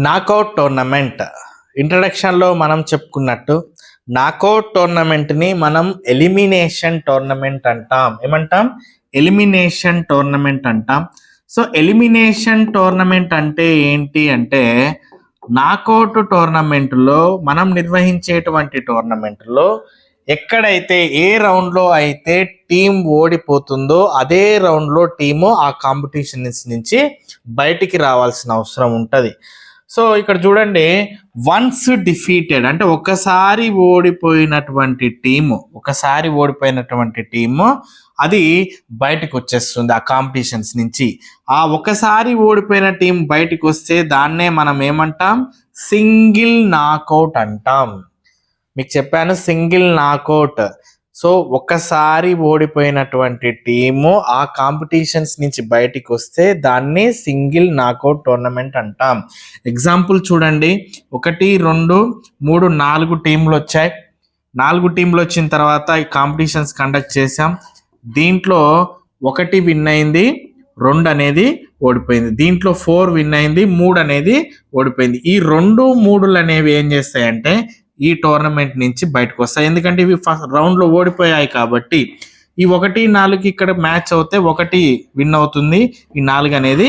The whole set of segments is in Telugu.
నాకౌట్ టోర్నమెంట్ ఇంట్రడక్షన్లో మనం చెప్పుకున్నట్టు నాకౌట్ టోర్నమెంట్ని మనం ఎలిమినేషన్ టోర్నమెంట్ అంటాం. ఏమంటాం? ఎలిమినేషన్ టోర్నమెంట్ అంటాం. సో ఎలిమినేషన్ టోర్నమెంట్ అంటే ఏంటి అంటే, నాకౌట్ టోర్నమెంట్లో మనం నిర్వహించేటువంటి టోర్నమెంట్లో ఎక్కడైతే ఏ రౌండ్లో అయితే టీం ఓడిపోతుందో అదే రౌండ్లో టీము ఆ కాంపిటీషన్స్ నుంచి బయటికి రావాల్సిన అవసరం ఉంటుంది. సో ఇక్కడ చూడండి, వన్స్ డిఫీటెడ్ అంటే ఒకసారి ఓడిపోయినటువంటి టీము అది బయటకు వచ్చేస్తుంది ఆ కాంపిటీషన్స్ నుంచి. ఆ ఒకసారి ఓడిపోయిన టీం బయటకు వస్తే దాన్నే మనం ఏమంటాం? సింగిల్ నాకౌట్ అంటాం. మీకు చెప్పాను సింగిల్ నాకౌట్. సో ఒకసారి ఓడిపోయినటువంటి టీము ఆ కాంపిటీషన్స్ నుంచి బయటికి వస్తే దాన్ని సింగిల్ నాకౌట్ టోర్నమెంట్ అంటాం. ఎగ్జాంపుల్ చూడండి, 1, 2, 3, 4 టీంలు వచ్చాయి. 4 టీంలు వచ్చిన తర్వాత ఈ కాంపిటీషన్స్ కండక్ట్ చేసాం. దీంట్లో 1 విన్ అయింది, 2 అనేది ఓడిపోయింది. దీంట్లో 4 విన్ అయింది, 3 అనేది ఓడిపోయింది. ఈ 2, 3 అనేవి ఏం చేస్తాయంటే ఈ టోర్నమెంట్ నుంచి బయటకు వస్తాయి. ఎందుకంటే ఇవి ఫస్ట్ రౌండ్లో ఓడిపోయాయి కాబట్టి. ఈ 1, 4 ఇక్కడ మ్యాచ్ అవుతే 1 విన్ అవుతుంది, ఈ 4 అనేది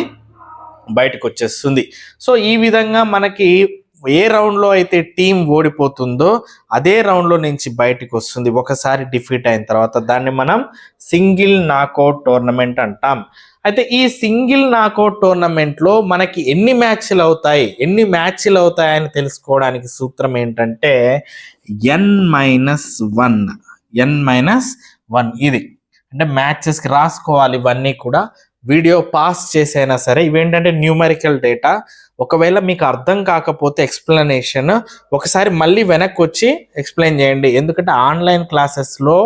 బయటకు వచ్చేస్తుంది. సో ఈ విధంగా మనకి ఏ రౌండ్లో అయితే టీం ఓడిపోతుందో అదే రౌండ్లో నుంచి బయటకు వస్తుంది ఒకసారి డిఫీట్ అయిన తర్వాత. దాన్ని మనం సింగిల్ నాకౌట్ టోర్నమెంట్ అంటాం. అయితే ఈ సింగిల్ నాకౌట్ టోర్నమెంట్లో మనకి ఎన్ని మ్యాచ్లు అవుతాయని తెలుసుకోవడానికి సూత్రం ఏంటంటే n-1. ఇది అంటే మ్యాచెస్కి రాసుకోవాలి. ఇవన్నీ కూడా వీడియో పాస్ చేసైనా సరే, ఇవేంటంటే న్యూమరికల్ డేటా. ఒకవేళ మీకు అర్థం కాకపోతే ఎక్స్ప్లెనేషన్ ఒకసారి మళ్ళీ వెనక్కి వచ్చి ఎక్స్ప్లెయిన్ చేయండి. ఎందుకంటే ఆన్లైన్ క్లాసెస్లో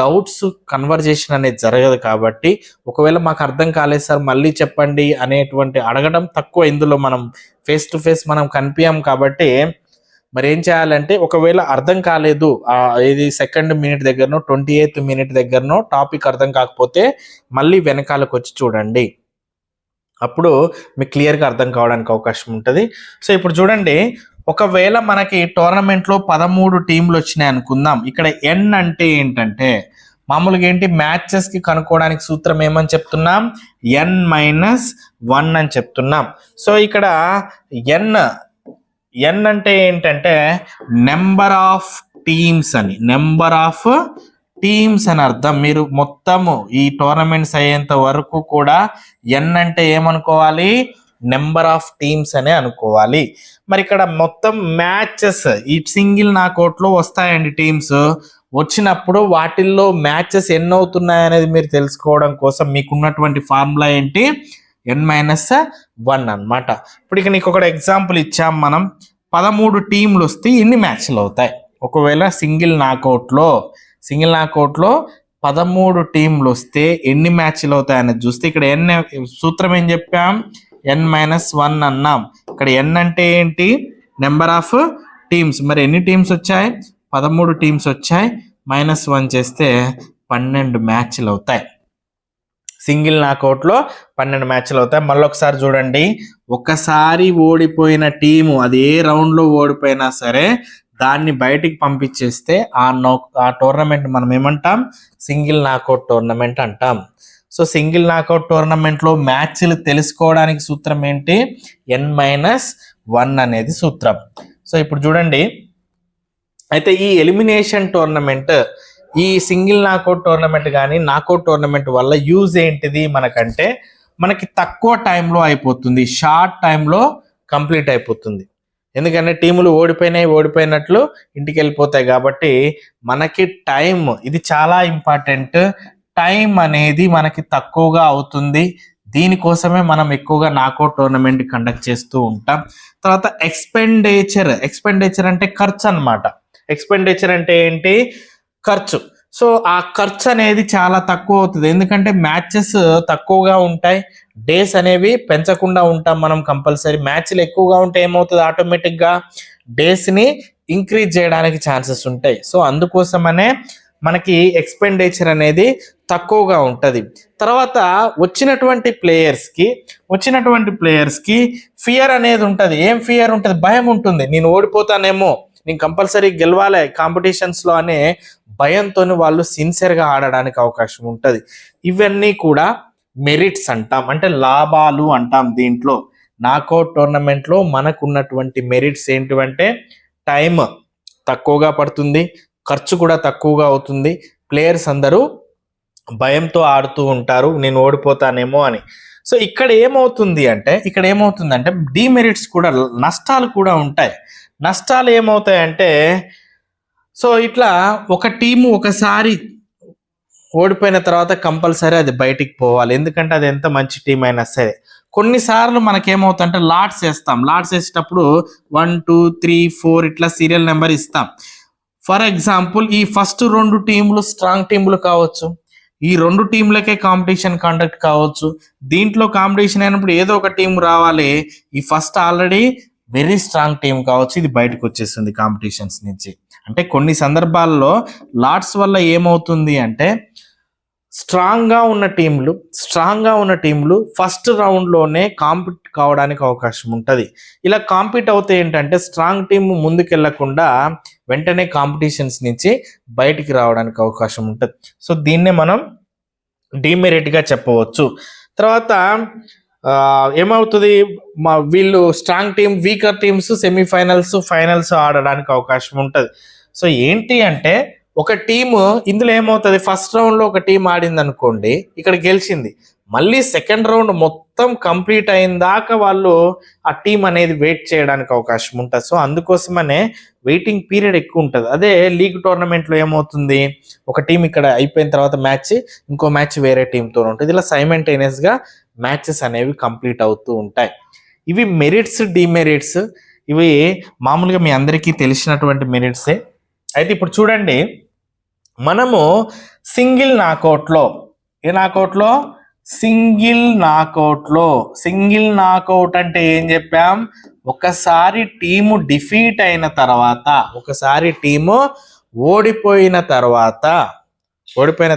డౌట్స్ కన్వర్జేషన్ అనేది జరగదు కాబట్టి, ఒకవేళ మాకు అర్థం కాలేదు సార్ మళ్ళీ చెప్పండి అనేటువంటి అడగడం తక్కువ. ఇందులో మనం ఫేస్ టు ఫేస్ మనం కనిపించాం కాబట్టి మరి ఏం చేయాలంటే, ఒకవేళ అర్థం కాలేదు ఇది 2nd మినిట్ దగ్గరనో 28th మినిట్ దగ్గరనో టాపిక్ అర్థం కాకపోతే మళ్ళీ వెనకాలకు వచ్చి చూడండి. అప్పుడు మీకు క్లియర్గా అర్థం కావడానికి అవకాశం ఉంటుంది. సో ఇప్పుడు చూడండి, ఒకవేళ మనకి టోర్నమెంట్లో 13 టీంలు వచ్చినాయి అనుకుందాం. ఇక్కడ n అంటే ఏంటంటే మామూలుగా ఏంటి, మ్యాచెస్కి కనుక్కోవడానికి సూత్రం ఏమని చెప్తున్నాం? n-1 అని చెప్తున్నాం. సో ఇక్కడ n అంటే ఏంటంటే నెంబర్ ఆఫ్ టీమ్స్ అని అర్థం. మీరు మొత్తము ఈ టోర్నమెంట్స్ అయ్యేంత వరకు కూడా n అంటే ఏమనుకోవాలి? నెంబర్ ఆఫ్ టీమ్స్ అనే అనుకోవాలి. మరి ఇక్కడ మొత్తం మ్యాచెస్ ఈ సింగిల్ నాకౌట్లో వస్తాయండి. టీమ్స్ వచ్చినప్పుడు వాటిల్లో మ్యాచెస్ ఎన్ని అవుతున్నాయి అనేది మీరు తెలుసుకోవడం కోసం మీకున్నటువంటి ఫార్ములా ఏంటి? n-1 అన్నమాట. ఇప్పుడు ఇక నీకు ఒక ఎగ్జాంపుల్ ఇచ్చాం మనం. 13 టీంలు వస్తే ఎన్ని మ్యాచ్లు అవుతాయి? ఒకవేళ సింగిల్ నాకౌట్లో 13 టీంలు వస్తే ఎన్ని మ్యాచ్లు అవుతాయనేది చూస్తే ఇక్కడ సూత్రం ఏం చెప్పాం? n-1 అన్నాం. ఇక్కడ n అంటే ఏంటి? Number of teams. మరి ఎన్ని టీమ్స్ వచ్చాయి? 13 టీమ్స్ వచ్చాయి. -1 చేస్తే 12 మ్యాచ్లు అవుతాయి. సింగిల్ నాకౌట్లో 12 మ్యాచ్లు అవుతాయి. మళ్ళీ ఒకసారి చూడండి, ఒకసారి ఓడిపోయిన టీము అది ఏ రౌండ్లో ఓడిపోయినా సరే దాన్ని బయటికి పంపించేస్తే ఆ టోర్నమెంట్ మనం ఏమంటాం? సింగిల్ నాకౌట్ టోర్నమెంట్ అంటాం. సో సింగిల్ నాకౌట్ టోర్నమెంట్లో మ్యాచ్లు తెలుసుకోవడానికి సూత్రం ఏంటి? n-1 అనేది సూత్రం. సో ఇప్పుడు చూడండి, అయితే ఈ ఎలిమినేషన్ టోర్నమెంట్, ఈ సింగిల్ నాకౌట్ టోర్నమెంట్ కానీ నాకౌట్ టోర్నమెంట్ వల్ల యూజ్ ఏంటిది మనకంటే, మనకి తక్కువ టైంలో అయిపోతుంది, షార్ట్ టైంలో కంప్లీట్ అయిపోతుంది. ఎందుకంటే టీములు ఓడిపోయినట్లు ఇంటికి వెళ్ళిపోతాయి కాబట్టి మనకి టైం, ఇది చాలా ఇంపార్టెంట్. టైం అనేది మనకి తక్కువగా అవుతుంది. దీనికోసమే మనం ఎక్కువగా నాకౌట్ టోర్నమెంట్ కండక్ట్ చేస్తూ ఉంటాం. తర్వాత ఎక్స్పెండిచర్ అంటే ఖర్చు అన్నమాట. ఎక్స్పెండిచర్ అంటే ఏంటి? ఖర్చు. సో ఆ ఖర్చు అనేది చాలా తక్కువ అవుతుంది. ఎందుకంటే మ్యాచెస్ తక్కువగా ఉంటాయి, డేస్ అనేవి పెంచకుండా ఉంటాం మనం కంపల్సరీ. మ్యాచ్లు ఎక్కువగా ఉంటే ఏమవుతుంది? ఆటోమేటిక్గా డేస్ని ఇంక్రీజ్ చేయడానికి ఛాన్సెస్ ఉంటాయి. సో అందుకోసమనే మనకి ఎక్స్పెండిచర్ అనేది తక్కువగా ఉంటుంది. తర్వాత వచ్చినటువంటి ప్లేయర్స్కి ఫియర్ అనేది ఉంటుంది. ఏం ఫియర్ ఉంటుంది? భయం ఉంటుంది. నేను ఓడిపోతానేమో, నేను కంపల్సరీ గెలవాలి కాంపిటీషన్స్లో అనే భయంతో వాళ్ళు సిన్సియర్గా ఆడడానికి అవకాశం ఉంటుంది. ఇవన్నీ కూడా మెరిట్స్ అంటాం, అంటే లాభాలు అంటాం. దీంట్లో నాకౌట్ టోర్నమెంట్లో మనకు ఉన్నటువంటి మెరిట్స్ ఏంటివంటే టైం తక్కువగా పడుతుంది, ఖర్చు కూడా తక్కువగా అవుతుంది, ప్లేయర్స్ అందరూ భయంతో ఆడుతూ ఉంటారు నేను ఓడిపోతానేమో అని. సో ఇక్కడ ఏమవుతుందంటే డిమెరిట్స్ కూడా, నష్టాలు కూడా ఉంటాయి. నష్టాలు ఏమవుతాయంటే, సో ఇట్లా ఒక టీము ఒకసారి ఓడిపోయిన తర్వాత కంపల్సరీ అది బయటికి పోవాలి, ఎందుకంటే అది ఎంత మంచి టీం అయినా సరే. కొన్నిసార్లు మనకేమవుతుందంటే లాట్స్ వేసేటప్పుడు 1 2 3 4 ఇట్లా సీరియల్ నెంబర్ ఇస్తాం. ఫర్ ఎగ్జాంపుల్ ఈ ఫస్ట్ 2 టీంలు స్ట్రాంగ్ టీంలు కావచ్చు, ఈ 2 టీంలకే కాంపిటీషన్ కండక్ట్ కావచ్చు. దీంట్లో కాంపిటీషన్ అయినప్పుడు ఏదో ఒక టీం రావాలి, ఈ first already very strong team కావచ్చు, ఇది బయటకు వచ్చేస్తుంది కాంపిటీషన్స్ నుంచి. అంటే కొన్ని సందర్భాల్లో లాట్స్ వల్ల ఏమవుతుంది అంటే స్ట్రాంగ్ గా ఉన్న టీంలు ఫస్ట్ రౌండ్లోనే కాంపీట్ కావడానికి అవకాశం ఉంటుంది. ఇలా కాంపీట్ అవుతే ఏంటంటే స్ట్రాంగ్ టీం ముందుకెళ్లకుండా వెంటనే కాంపిటీషన్స్ నుంచి బయటికి రావడానికి అవకాశం ఉంటుంది. సో దీన్నే మనం డిమెరిట్గా చెప్పవచ్చు. తర్వాత ఏమవుతుంది, వీళ్ళు strong team weaker teams finals ఆడడానికి అవకాశం ఉంటుంది. సో ఏంటి అంటే ఒక టీము ఇందులో ఏమవుతుంది, ఫస్ట్ రౌండ్లో ఒక టీం ఆడింది అనుకోండి, ఇక్కడ గెలిచింది, మళ్ళీ సెకండ్ రౌండ్ మొత్తం కంప్లీట్ అయిన దాకా వాళ్ళు ఆ టీం అనేది వెయిట్ చేయడానికి అవకాశం ఉంటుంది. సో అందుకోసమనే వెయిటింగ్ పీరియడ్ ఎక్కువ ఉంటుంది. అదే లీగ్ టోర్నమెంట్లో ఏమవుతుంది, ఒక టీం ఇక్కడ అయిపోయిన తర్వాత ఇంకో మ్యాచ్ వేరే టీంతో ఉంటుంది. ఇలా సైమల్టేనియస్గా మ్యాచెస్ అనేవి కంప్లీట్ అవుతూ ఉంటాయి. ఇవి మెరిట్స్, డిమెరిట్స్, ఇవి మామూలుగా మీ అందరికీ తెలిసినటువంటి మెరిట్సే. అయితే ఇప్పుడు చూడండి, మనము సింగిల్ నాకౌట్ అంటే ఏం చెప్పాం, ఒకసారి టీము డిఫీట్ అయిన తర్వాత, ఒకసారి టీము ఓడిపోయిన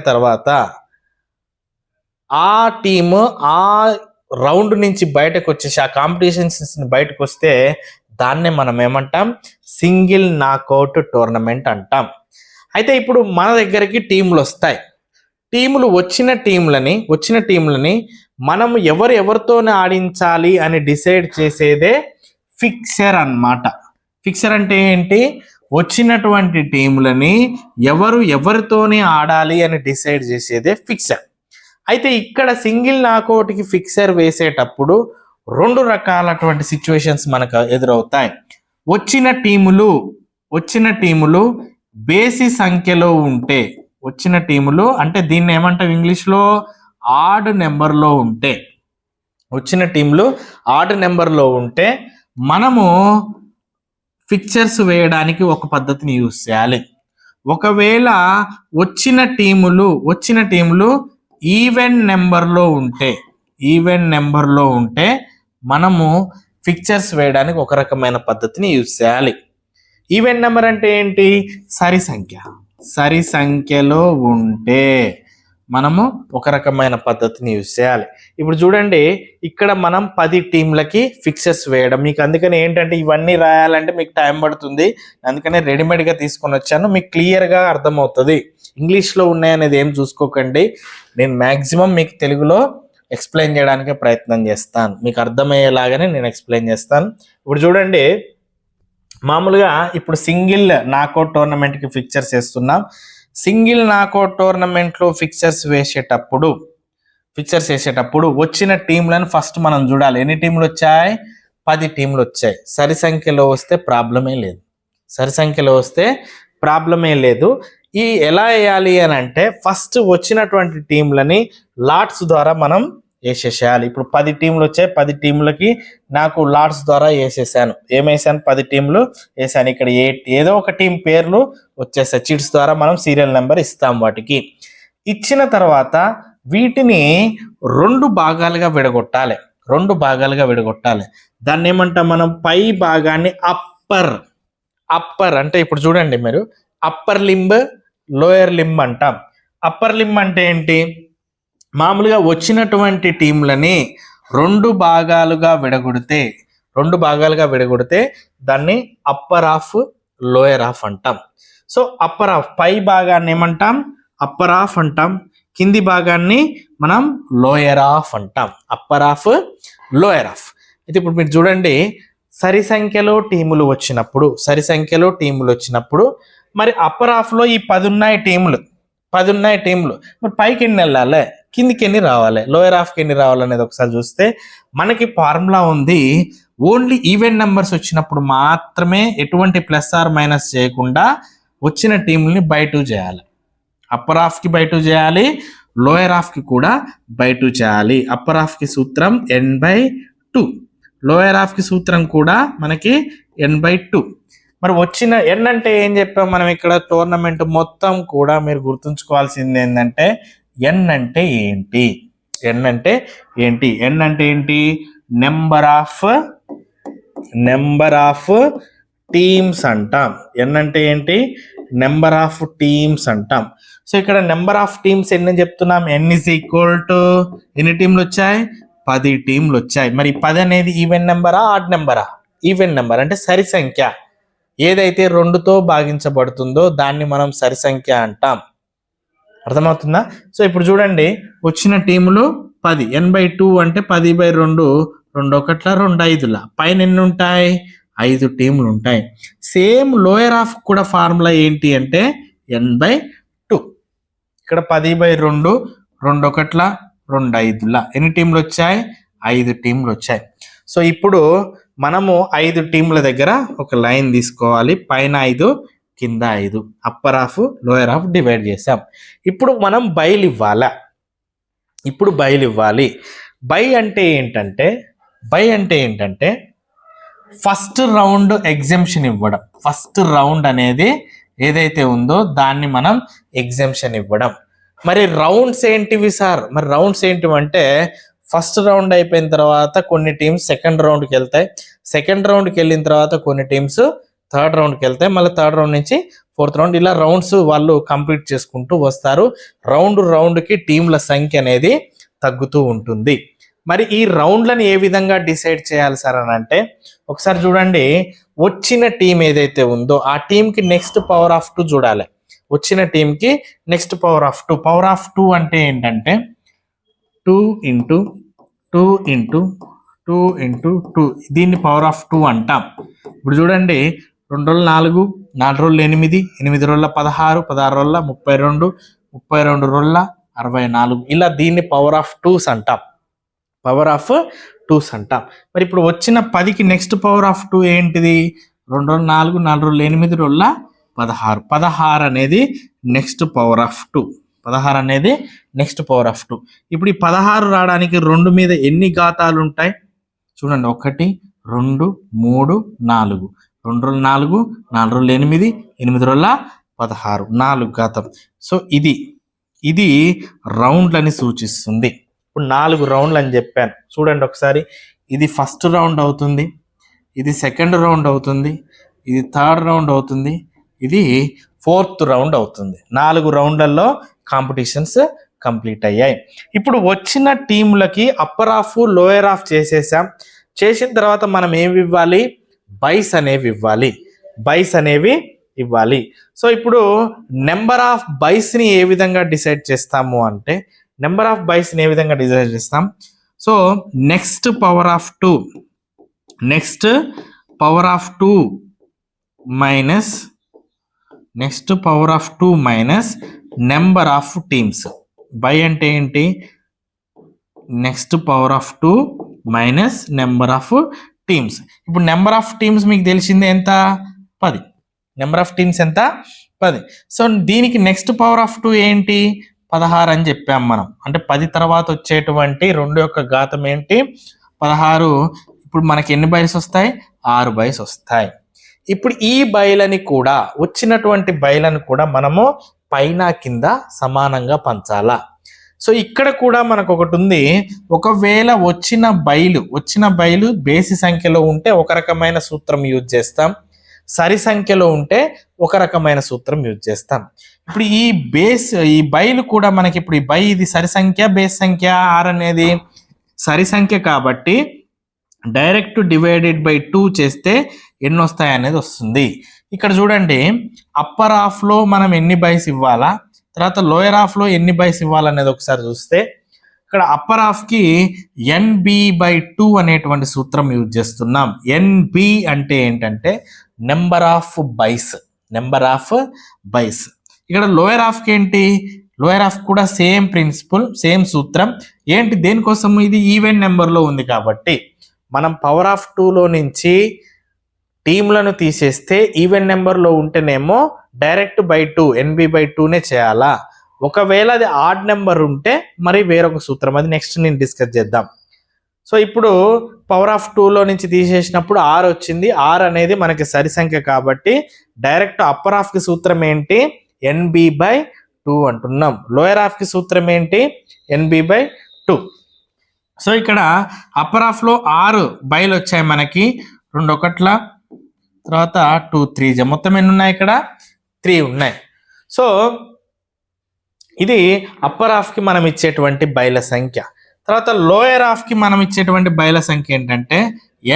తర్వాత ఆ టీము ఆ రౌండ్ నుంచి బయటకు వచ్చేసి ఆ కాంపిటీషన్స్ బయటకు వస్తే దాన్నే మనం ఏమంటాం, సింగిల్ నాకౌట్ టోర్నమెంట్ అంటాం. అయితే ఇప్పుడు మన దగ్గరికి టీంలు వస్తాయి. వచ్చిన టీంలని మనం ఎవరితోనే ఆడించాలి అని డిసైడ్ చేసేదే ఫిక్సర్ అన్నమాట. ఫిక్సర్ అంటే ఏంటి, వచ్చినటువంటి టీంలని ఎవరితోనే ఆడాలి అని డిసైడ్ చేసేదే ఫిక్సర్. అయితే ఇక్కడ సింగిల్ నాకౌట్కి ఫిక్సర్ వేసేటప్పుడు 2 రకాలటువంటి సిచ్యువేషన్స్ మనకు ఎదురవుతాయి. వచ్చిన టీములు బేసి సంఖ్యలో ఉంటే, అంటే దీన్ని ఏమంటాం ఇంగ్లీష్లో ఆడ్ నెంబర్లో ఉంటే మనము ఫిక్చర్స్ వేయడానికి ఒక పద్ధతిని యూజ్ చేయాలి. ఒకవేళ వచ్చిన టీములు ఈవెన్ నెంబర్లో ఉంటే మనము ఫిక్చర్స్ వేయడానికి ఒక రకమైన పద్ధతిని యూజ్ చేయాలి. ఈవెన్ నెంబర్ అంటే ఏంటి, సరి సంఖ్యలో ఉంటే మనము ఒక రకమైన పద్ధతిని యూజ్ చేయాలి. ఇప్పుడు చూడండి, ఇక్కడ మనం 10 టీంలకి ఫిక్చర్స్ వేయడం, మీకు అందుకని ఏంటంటే ఇవన్నీ రాయాలంటే మీకు టైం పడుతుంది, అందుకనే రెడీమేడ్గా తీసుకొని వచ్చాను, మీకు క్లియర్గా అర్థమవుతుంది. ఇంగ్లీష్లో ఉన్నాయనేది ఏం చూసుకోకండి, నేను మ్యాక్సిమం మీకు తెలుగులో ఎక్స్ప్లెయిన్ చేయడానికే ప్రయత్నం చేస్తాను, మీకు అర్థమయ్యేలాగానే నేను ఎక్స్ప్లెయిన్ చేస్తాను. ఇప్పుడు చూడండి, మామూలుగా ఇప్పుడు సింగిల్ నాకౌట్ టోర్నమెంట్కి ఫిక్చర్స్ వేస్తున్నాం. సింగిల్ నాకౌట్ టోర్నమెంట్లో ఫిక్చర్స్ వేసేటప్పుడు వచ్చిన టీంలను ఫస్ట్ మనం చూడాలి. ఎన్ని టీంలు వచ్చాయి, 10 టీంలు వచ్చాయి. సరి సంఖ్యలో వస్తే ప్రాబ్లమే లేదు. ఈ ఎలా వేయాలి అని అంటే ఫస్ట్ వచ్చినటువంటి టీంలని లాట్స్ ద్వారా మనం వేసేసేయాలి. ఇప్పుడు 10 టీంలు వచ్చాయి, 10 టీంలకి నాకు లాట్స్ ద్వారా వేసేసాను. 10 టీంలు వేసాను. ఇక్కడ ఏదో ఒక టీం పేర్లు వచ్చేసాయి. చిట్స్ ద్వారా మనం సీరియల్ నెంబర్ ఇస్తాం. వాటికి ఇచ్చిన తర్వాత వీటిని 2 భాగాలుగా విడగొట్టాలి. దాన్ని ఏమంటాం మనం, పై భాగాన్ని అప్పర్ అంటే ఇప్పుడు చూడండి మీరు, అప్పర్ లింబ్, లోయర్ లింబ్ అంటాం. అప్పర్ లింబ్ అంటే ఏంటి? మామూలుగా వచ్చినటువంటి టీంలని రెండు భాగాలుగా విడగొడితే దాన్ని అప్పర్ హాఫ్, లోయర్ హాఫ్ అంటాం. సో అప్పర్ హాఫ్ పై భాగాన్ని ఏమంటాం? అప్పర్ హాఫ్ అంటాం. కింది భాగాన్ని మనం లోయర్ హాఫ్ అంటాం. Upper half, lower half. అయితే ఇప్పుడు మీరు చూడండి, సరి సంఖ్యలో టీములు వచ్చినప్పుడు మరి అప్పర్ హాఫ్లో ఈ 10 ఉన్నాయి టీములు. మరి పైకి ఎన్ని వెళ్ళాలి, కిందికి ఎన్ని రావాలి, లోయర్ హాఫ్కి ఎన్ని రావాలనేది ఒకసారి చూస్తే మనకి ఫార్ములా ఉంది. ఓన్లీ ఈవెన్ నెంబర్స్ వచ్చినప్పుడు మాత్రమే ఎటువంటి ప్లస్ ఆర్ మైనస్ చేయకుండా వచ్చిన టీంని బై 2 చేయాలి. అప్పర్ హాఫ్కి బై 2 చేయాలి, లోయర్ హాఫ్కి కూడా బై 2 చేయాలి. అప్పర్ హాఫ్కి సూత్రం n/2, లోయర్ హాఫ్కి సూత్రం కూడా మనకి n/2. మరి వచ్చిన n అంటే ఏం చెప్పాం మనం ఇక్కడ? టోర్నమెంట్ మొత్తం కూడా మీరు గుర్తుంచుకోవాల్సింది ఏంటంటే n అంటే ఏంటి? n అంటే ఏంటి? నెంబర్ ఆఫ్ టీమ్స్ అంటాం. n అంటే ఏంటి? నెంబర్ ఆఫ్ టీమ్స్ అంటాం. సో ఇక్కడ నెంబర్ ఆఫ్ టీమ్స్ ఎన్ని చెప్తున్నాం? n ఈజ్ ఈక్వల్ టు ఎన్ని టీంలు వచ్చాయి? 10 టీంలు వచ్చాయి. మరి 10 అనేది ఈవెన్ నెంబరా, ఆడ్ నెంబరా? ఈవెన్ నెంబర్ అంటే సరి సంఖ్య. ఏదైతే 2తో భాగించబడుతుందో దాన్ని మనం సరి సంఖ్య అంటాం. అర్థమవుతుందా? సో ఇప్పుడు చూడండి, వచ్చిన టీములు 10, n/2 అంటే 10/2, 2 1 2 5 పైన ఎన్ని ఉంటాయి? 5 టీములు ఉంటాయి. సేమ్ లోయర్ హాఫ్ కూడా ఫార్ములా ఏంటి అంటే n/2. ఇక్కడ 10/2, 2 1 2 5 ఎన్ని టీంలు వచ్చాయి? 5 టీంలు వచ్చాయి. సో ఇప్పుడు మనము 5 టీంల దగ్గర ఒక లైన్ తీసుకోవాలి. పైన 5, కింద 5, upper half, lower half divide చేసాం. ఇప్పుడు మనం బైలు ఇవ్వాలి. బై అంటే ఏంటంటే ఫస్ట్ రౌండ్ ఎగ్జెంప్షన్ ఇవ్వడం. ఫస్ట్ రౌండ్ అనేది ఏదైతే ఉందో దాన్ని మనం ఎగ్జెంప్షన్ ఇవ్వడం. మరి రౌండ్స్ ఏంటివి సార్? మరి రౌండ్స్ ఏంటివంటే ఫస్ట్ రౌండ్ అయిపోయిన తర్వాత కొన్ని టీమ్స్ సెకండ్ రౌండ్కి వెళ్తాయి. సెకండ్ రౌండ్కి వెళ్ళిన తర్వాత కొన్ని టీమ్స్ థర్డ్ రౌండ్కి వెళ్తాయి. మళ్ళీ థర్డ్ రౌండ్ నుంచి ఫోర్త్ రౌండ్, ఇలా రౌండ్స్ వాళ్ళు కంప్లీట్ చేసుకుంటూ వస్తారు. రౌండ్కి టీంల సంఖ్య అనేది తగ్గుతూ ఉంటుంది. మరి ఈ రౌండ్లను ఏ విధంగా డిసైడ్ చేయాలి సార్ అని అంటే ఒకసారి చూడండి, వచ్చిన టీం ఏదైతే ఉందో ఆ టీంకి నెక్స్ట్ పవర్ ఆఫ్ 2 చూడాలి. వచ్చిన టీంకి next power of 2. Power of 2 అంటే ఏంటంటే 2 × 2 × 2 × 2, దీన్ని పవర్ ఆఫ్ 2 అంటాం. ఇప్పుడు చూడండి, 2 రోజులు 4, 4 రోజులు 8, 8 రోజుల 16, 16 రోజుల 32, 32 రోజుల 64, ఇలా దీన్ని పవర్ ఆఫ్ 2s అంటాం. మరి ఇప్పుడు వచ్చిన 10కి నెక్స్ట్ పవర్ ఆఫ్ 2 ఏంటిది? 2 రోజులు 4, 4 రోజులు 8 రోజుల 16, 16 అనేది నెక్స్ట్ పవర్ ఆఫ్ 2. 16 అనేది నెక్స్ట్ పవర్ ఆఫ్ 2. ఇప్పుడు ఈ 16 రావడానికి 2 మీద ఎన్ని ఘాతాలు ఉంటాయి చూడండి? 1 2 3 4, 2 రోజులు 4, 4 రోజులు 8, 8 రోజుల 16, 4 ఘాతం. సో ఇది రౌండ్లని సూచిస్తుంది. ఇప్పుడు 4 రౌండ్లు అని చెప్పాను చూడండి ఒకసారి. ఇది ఫస్ట్ రౌండ్ అవుతుంది, ఇది సెకండ్ రౌండ్ అవుతుంది, ఇది థర్డ్ రౌండ్ అవుతుంది, ఇది ఫోర్త్ రౌండ్ అవుతుంది. 4 రౌండ్లలో కాంపిటీషన్స్ కంప్లీట్ అయ్యాయి. ఇప్పుడు వచ్చిన టీంలకి అప్పర్ హాఫ్, లోయర్ హాఫ్ చేసిన తర్వాత మనం ఏమి ఇవ్వాలి? బైస్ అనేవి ఇవ్వాలి. సో ఇప్పుడు నెంబర్ ఆఫ్ బైస్ని ఏ విధంగా డిసైడ్ చేస్తాము అంటే so next power of 2 minus number of teams. By అంటే ఏంటి? Next power of 2 minus number of teams. ఇప్పుడు నెంబర్ ఆఫ్ టీమ్స్ మీకు తెలిసిందే ఎంత? 10. నెంబర్ ఆఫ్ టీమ్స్ ఎంత? 10. సో దీనికి నెక్స్ట్ పవర్ ఆఫ్ 2 ఏంటి? 16 అని చెప్పాం మనం. అంటే 10 తర్వాత వచ్చేటువంటి 2 యొక్క ఘాతం ఏంటి? 16. ఇప్పుడు మనకి ఎన్ని బైస్ వస్తాయి? 6 బైస్ వస్తాయి. ఇప్పుడు ఈ బైలని కూడా, వచ్చినటువంటి బైలను కూడా మనము పైన కింద సమానంగా పంచాలా. సో ఇక్కడ కూడా మనకు ఒకటి ఉంది. ఒకవేళ వచ్చిన బైలు బేసి సంఖ్యలో ఉంటే ఒక రకమైన సూత్రం యూజ్ చేస్తాం, సరి సంఖ్యలో ఉంటే ఒక రకమైన సూత్రం యూజ్ చేస్తాం. ఇప్పుడు ఈ బైలు కూడా మనకి ఇప్పుడు ఈ బై ఇది సరి సంఖ్య బేస్ సంఖ్య ఆర్ అనేది సరి సంఖ్య కాబట్టి డైరెక్ట్ డివైడెడ్ బై 2 చేస్తే ఎన్ని వస్తాయి అనేది వస్తుంది. ఇక్కడ చూడండి అప్పర్ హాఫ్ లో మనం ఎన్ని బైస్ ఇవ్వాలా, తర్వాత లోయర్ హాఫ్ లో ఎన్ని బైస్ ఇవ్వాలనేది ఒకసారి చూస్తే ఇక్కడ అప్పర్ హాఫ్ కి NB/2 అనేటువంటి సూత్రం యూజ్ చేస్తున్నాం. NB అంటే ఏంటంటే నెంబర్ ఆఫ్ బైస్. ఇక్కడ లోయర్ హాఫ్ కి ఏంటి, లోయర్ హాఫ్ కూడా సేమ్ ప్రిన్సిపల్, సేమ్ సూత్రం. ఏంటి దేనికోసం, ఇది ఈవెన్ నెంబర్ లో ఉంది కాబట్టి మనం పవర్ ఆఫ్ 2 లో నుంచి టీంలను తీసేస్తే ఈవెన్ నెంబర్ లో ఉంటేనేమో డైరెక్ట్ బై 2 NB/2నే చేయాలా. ఒకవేళ అది ఆడ్ నెంబర్ ఉంటే మరి వేరొక సూత్రం, అది నెక్స్ట్ నేను డిస్కస్ చేద్దాం. సో ఇప్పుడు పవర్ ఆఫ్ 2 లో నుంచి తీసేసినప్పుడు ఆర్ వచ్చింది. ఆర్ అనేది మనకి సరి సంఖ్య కాబట్టి డైరెక్ట్ అప్పర్ హాఫ్ కి సూత్రం ఏంటి, NB/2 అంటున్నాం. లోయర్ హాఫ్ కి సూత్రం ఏంటి, NB/2. సో ఇక్కడ అప్పర్ హాఫ్ లో 6 బైలు వచ్చాయి మనకి, 2 ఒకట్ల, తర్వాత 2 3 మొత్తం ఎన్ని ఉన్నాయి, ఇక్కడ 3 ఉన్నాయి. సో ఇది అప్పర్ హాఫ్ కి మనం ఇచ్చేటువంటి బైల సంఖ్య. తర్వాత లోయర్ హాఫ్ కి మనం ఇచ్చేటువంటి బైల సంఖ్య ఏంటంటే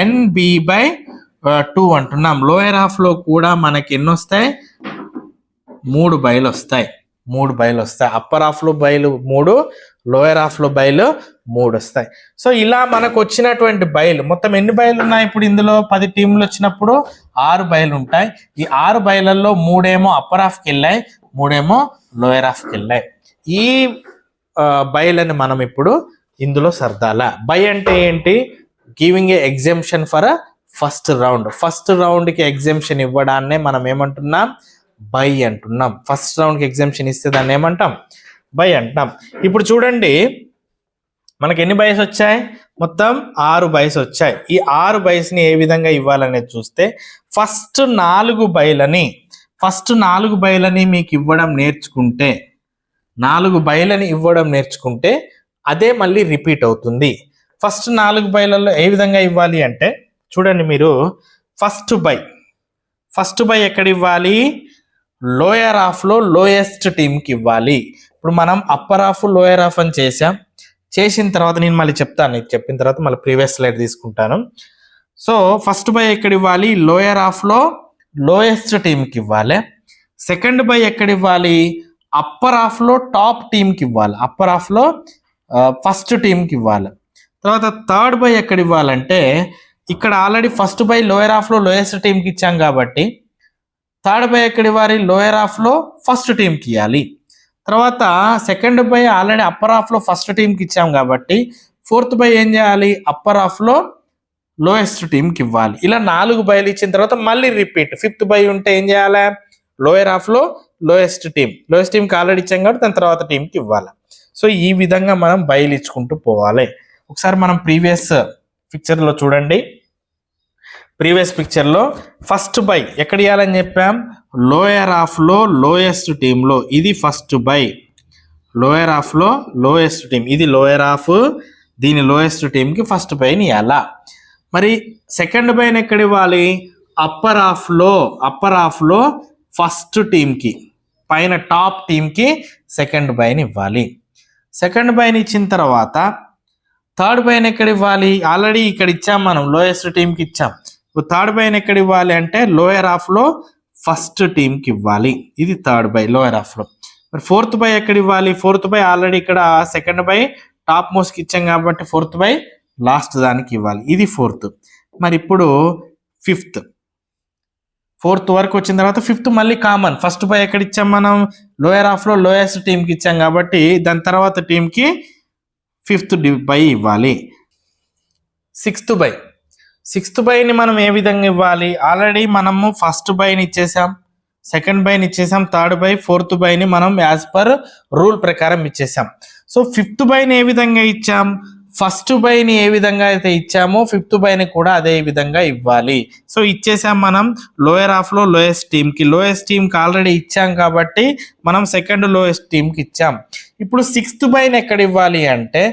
NB/2 అంటున్నాం. లోయర్ హాఫ్ లో కూడా మనకి ఎన్ని వస్తాయి, 3 బైలు వస్తాయి. అప్పర్ హాఫ్ లో బైలు 3, లోయర్ హాఫ్ లో బైలు 3 వస్తాయి. సో ఇలా మనకు వచ్చినటువంటి బైలు మొత్తం ఎన్ని బైలు ఉన్నాయి, ఇప్పుడు ఇందులో 10 టీంలు వచ్చినప్పుడు 6 బైలు ఉంటాయి. ఈ 6 బైలలో 3 ఏమో అప్పర్ హాఫ్ కి వెళ్ళాయి, 3 ఏమో లోయర్ హాఫ్ కి వెళ్ళాయి. ఈ బైలని మనం ఇప్పుడు ఇందులో సర్దాల. బై అంటే ఏంటి, giving a exemption for first round కి ఎగ్జామ్షన్ ఇవ్వడాన్నే మనం ఏమంటున్నాం, బై అంటున్నాం. ఫస్ట్ రౌండ్ కి ఎగ్జామ్షన్ ఇస్తే దాన్ని ఏమంటాం, బై అంటాం. ఇప్పుడు చూడండి మనకి ఎన్ని బైస్ వచ్చాయి, మొత్తం 6 బైస్ వచ్చాయి. ఈ 6 బైస్ ని ఏ విధంగా ఇవ్వాలనేది చూస్తే ఫస్ట్ 4 బైలని మీకు ఇవ్వడం నేర్చుకుంటే, 4 బైలని ఇవ్వడం నేర్చుకుంటే అదే మళ్ళీ రిపీట్ అవుతుంది. ఫస్ట్ 4 బైలలో ఏ విధంగా ఇవ్వాలి అంటే చూడండి మీరు, ఫస్ట్ బై ఎక్కడ ఇవ్వాలి, లోయర్ హాఫ్ లో లోయెస్ట్ టీంకి ఇవ్వాలి. ఇప్పుడు మనం అప్పర్ హాఫ్ లోయర్ హాఫ్ అని చేసిన తర్వాత నేను మళ్ళీ చెప్తాను, చెప్పిన తర్వాత మళ్ళీ ప్రీవియస్ స్లైడ్ తీసుకుంటాను. సో ఫస్ట్ బై ఎక్కడ ఇవ్వాలి, లోయర్ హాఫ్ లో లోయెస్ట్ టీంకి ఇవ్వాలి. సెకండ్ బై ఎక్కడ ఇవ్వాలి, అప్పర్ హాఫ్ లో టాప్ టీంకి ఇవ్వాలి, అప్పర్ హాఫ్ లో ఫస్ట్ టీంకి ఇవ్వాలి. తర్వాత థర్డ్ బై ఎక్కడ ఇవ్వాలంటే ఇక్కడ already first by lower half లో లోయెస్ట్ టీంకి ఇచ్చాం కాబట్టి థర్డ్ బై ఎక్కడ ఇవ్వాలి, లోయర్ హాఫ్ లో ఫస్ట్ టీంకి ఇవ్వాలి. తర్వాత second by already upper half లో ఫస్ట్ టీంకి ఇచ్చాం కాబట్టి ఫోర్త్ బై ఏం చేయాలి, అప్పర్ హాఫ్ లో లోయెస్ట్ టీంకి ఇవ్వాలి. ఇలా 4 బైలు ఇచ్చిన తర్వాత మళ్ళీ రిపీట్. ఫిఫ్త్ బై ఉంటే ఏం చేయాలి, లోయర్ హాఫ్ లో లోయెస్ట్ టీంకి ఆల్రెడీ ఇచ్చాం కాబట్టి దాని తర్వాత టీంకి ఇవ్వాలి. సో ఈ విధంగా మనం బైలు ఇచ్చుకుంటూ పోవాలి. ఒకసారి మనం ప్రీవియస్ పిక్చర్ లో చూడండి. ప్రీవియస్ పిక్చర్ లో ఫస్ట్ బై ఎక్కడ ఇవ్వాలని చెప్పాం, లోయర్ హాఫ్ లో లోయెస్ట్ టీంలో. ఇది ఫస్ట్ బై, లోయర్ హాఫ్ లో లోయెస్ట్ టీం, ఇది లోయర్ హాఫ్, దీని లోయెస్ట్ టీంకి ఫస్ట్ బైని ఇవ్వాలా. మరి సెకండ్ బైని ఎక్కడ ఇవ్వాలి, అప్పర్ హాఫ్ లో ఫస్ట్ టీంకి, పైన టాప్ టీంకి సెకండ్ బైని ఇవ్వాలి. సెకండ్ బైని ఇచ్చిన తర్వాత థర్డ్ బైని ఎక్కడ ఇవ్వాలి, ఆల్రెడీ ఇక్కడ ఇచ్చాం మనం, లోయెస్ట్ టీంకి ఇచ్చాం. ఇప్పుడు థర్డ్ బైని ఎక్కడ ఇవ్వాలి అంటే లోయర్ హాఫ్ లో ఫస్ట్ టీంకి ఇవ్వాలి. ఇది థర్డ్ బై లోయర్ హాఫ్ లో. మరి ఫోర్త్ బై ఎక్కడ ఇవ్వాలి, ఫోర్త్ బై ఆల్రెడీ ఇక్కడ సెకండ్ బై టాప్ మోస్ట్కి ఇచ్చాం కాబట్టి ఫోర్త్ బై లాస్ట్ దానికి ఇవ్వాలి. ఇది ఫోర్త్. మరి ఇప్పుడు ఫోర్త్ వరకు వచ్చిన తర్వాత ఫిఫ్త్ మళ్ళీ కామన్. ఫస్ట్ బై ఎక్కడ ఇచ్చాం మనం, లోయర్ హాఫ్ లో లోయెస్ట్ టీంకి ఇచ్చాం కాబట్టి దాని తర్వాత టీంకి ఫిఫ్త్ బై ఇవ్వాలి. సిక్స్త్ బైని మనం ఏ విధంగా ఇవ్వాలి, ఆల్రెడీ మనము ఫస్ట్ బైని ఇచ్చేసాం, సెకండ్ బైని ఇచ్చేసాం, థర్డ్ బై, ఫోర్త్ బైని మనం యాజ్ పర్ రూల్ ప్రకారం ఇచ్చేసాం. సో ఫిఫ్త్ బైని ఏ విధంగా ఇచ్చాం, ఫస్ట్ బైని ఏ విధంగా అయితే ఇచ్చామో ఫిఫ్త్ బైని కూడా అదే విధంగా ఇవ్వాలి. సో ఇచ్చేసాం మనం లోయర్ హాఫ్ లో లోయెస్ట్ టీంకి ఆల్రెడీ ఇచ్చాం కాబట్టి మనం సెకండ్ లోయెస్ట్ టీంకి ఇచ్చాం. ఇప్పుడు సిక్స్త్ బైని ఎక్కడ ఇవ్వాలి అంటే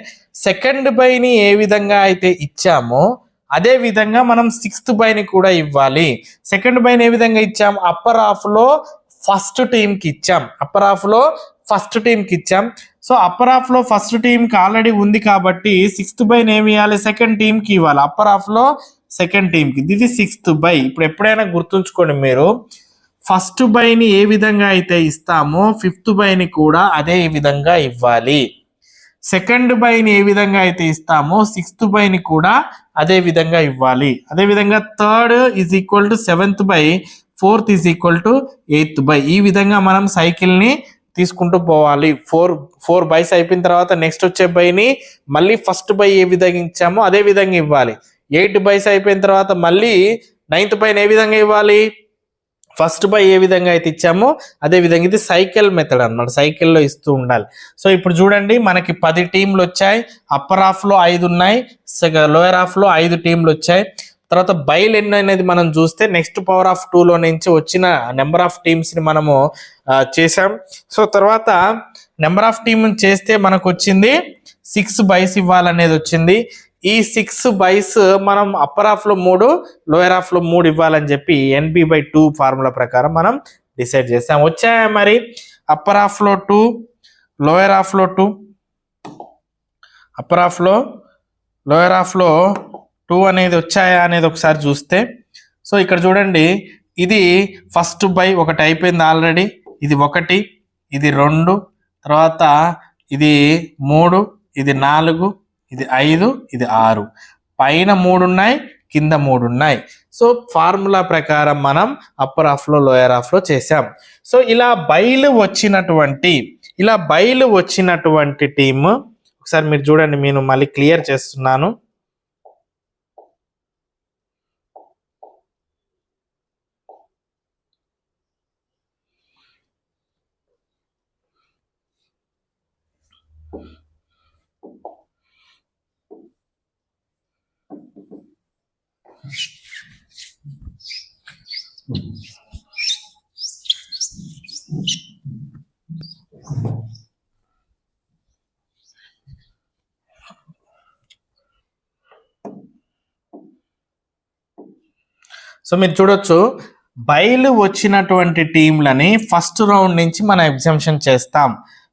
సెకండ్ బైని ఏ విధంగా అయితే ఇచ్చామో అదే విధంగా మనం 6th బైని కూడా ఇవ్వాలి. సెకండ్ బైని ఏ విధంగా ఇచ్చాం, అప్పర్ హాఫ్ లో ఫస్ట్ టీమ్ కి ఇచ్చాం, అప్పర్ హాఫ్ లో ఫస్ట్ టీమ్ కి ఇచ్చాం. సో అప్పర్ హాఫ్ లో ఫస్ట్ టీమ్ కి ఆల్రెడీ ఉంది కాబట్టి 6th బైని ఏమి ఇవ్వాలి, సెకండ్ టీమ్ కి ఇవ్వాలి. అప్పర్ హాఫ్ లో సెకండ్ టీమ్ కి, ఇది 6th బై. ఇప్పుడు ఎప్పుడైనా గుర్తుంచుకోండి మీరు, ఫస్ట్ బైని ఏ విధంగా అయితే ఇస్తామో 5th బైని కూడా అదే విధంగా ఇవ్వాలి. సెకండ్ బైని ఏ విధంగా అయితే ఇస్తామో 6th బైని కూడా అదే విధంగా ఇవ్వాలి. అదే విధంగా third is equal to 7th by, fourth is equal to 8th by. ఈ విధంగా మనం సైకిల్ ని తీసుకుంటూ పోవాలి. ఫోర్ బైస్ అయిపోయిన తర్వాత నెక్స్ట్ వచ్చే బైని మళ్ళీ ఫస్ట్ బై ఏ విధంగా ఇచ్చామో అదే విధంగా ఇవ్వాలి. 8 బైస్ అయిపోయిన తర్వాత మళ్ళీ 9th బైని ఏ విధంగా ఇవ్వాలి, ఫస్ట్ బై ఏ విధంగా అయితే ఇచ్చామో అదే విధంగా. ఇది సైకిల్ మెథడ్ అన్నమాట, సైకిల్లో ఇస్తూ ఉండాలి. సో ఇప్పుడు చూడండి, మనకి 10 టీంలు వచ్చాయి. అప్పర్ హాఫ్ లో 5 ఉన్నాయి, లోయర్ హాఫ్ లో 5 టీంలు వచ్చాయి. తర్వాత బైలు ఎన్ని అనేది మనం చూస్తే నెక్స్ట్ పవర్ ఆఫ్ 2 లో నుంచి వచ్చిన నెంబర్ ఆఫ్ టీమ్స్ ని మనము చేసాం. సో తర్వాత నెంబర్ ఆఫ్ టీమ్ చేస్తే మనకు వచ్చింది 6 బైస్ ఇవ్వాలనేది వచ్చింది. ఈ 6 బైస్ మనం అప్పర్ హాఫ్ లో 3, లోయర్ హాఫ్ లో 3 ఇవ్వాలని చెప్పి NB/2 ఫార్ములా ప్రకారం మనం డిసైడ్ చేసాం. వచ్చాయా మరి, అప్పర్ హాఫ్ లో 2, లోయర్ హాఫ్ లో 2, అప్పర్ హాఫ్ లో లోయర్ హాఫ్ లో 2 అనేది వచ్చాయా అనేది ఒకసారి చూస్తే, సో ఇక్కడ చూడండి, ఇది ఫస్ట్ బై ఒకటి అయిపోయింది ఆల్రెడీ. ఇది 1, ఇది 2, తర్వాత ఇది 3, ఇది 4, ఇది 5, ఇది 6. పైన 3 ఉన్నాయి, కింద 3 ఉన్నాయి. సో ఫార్ములా ప్రకారం మనం అప్పర్ హాఫ్ లో లోయర్ హాఫ్ లో చేసాం. సో ఇలా బైలు వచ్చినటువంటి టీమ్ ఒకసారి మీరు చూడండి, నేను మళ్ళీ క్లియర్ చేస్తున్నాను. సో మీరు చూడొచ్చు, బైలు వచ్చినటువంటి టీంలని ఫస్ట్ రౌండ్ నుంచి మనం ఎగ్జామ్షన్ చేస్తాం.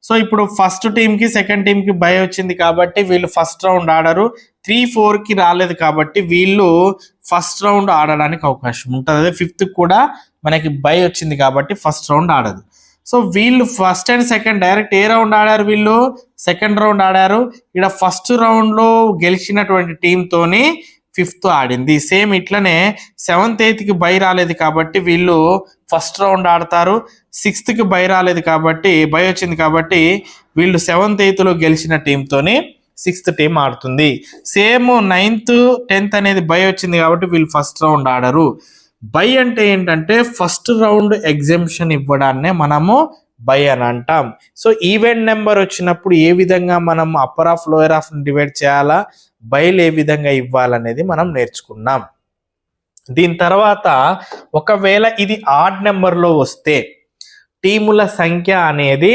సో ఇప్పుడు ఫస్ట్ టీంకి సెకండ్ టీంకి బై వచ్చింది కాబట్టి వీళ్ళు ఫస్ట్ రౌండ్ ఆడరు. 3-4కి రాలేదు కాబట్టి వీళ్ళు ఫస్ట్ రౌండ్ ఆడడానికి అవకాశం ఉంటుంది. అదే 5th కూడా మనకి బై వచ్చింది కాబట్టి ఫస్ట్ రౌండ్ ఆడదు. సో వీళ్ళు first and second direct A round ఆడారు, వీళ్ళు సెకండ్ రౌండ్ ఆడారు. ఇక్కడ ఫస్ట్ రౌండ్ లో గెలిచినటువంటి టీంతోని 5th ఆడింది. సేమ్ ఇట్లనే 7th 8కి బై రాలేదు కాబట్టి వీళ్ళు ఫస్ట్ రౌండ్ ఆడతారు. 6th బై రాలేదు కాబట్టి, బై వచ్చింది కాబట్టి వీళ్ళు 7th 8లో గెలిచిన టీంతోని 6th టీం ఆడుతుంది. సేమ్ 9th 10th అనేది బై వచ్చింది కాబట్టి వీళ్ళు ఫస్ట్ రౌండ్ ఆడరు. బై అంటే ఏంటంటే ఫస్ట్ రౌండ్ ఎగ్జామ్షన్ ఇవ్వడాన్నే మనము బై అని అంటాం. సో ఈవెంట్ నెంబర్ వచ్చినప్పుడు ఏ విధంగా మనం upper half lower half divide చేయాలా, బైలు ఏ విధంగా ఇవ్వాలనేది మనం నేర్చుకున్నాం. దీని తర్వాత ఒకవేళ ఇది ఆడ్ నెంబర్లో వస్తే, టీముల సంఖ్య అనేది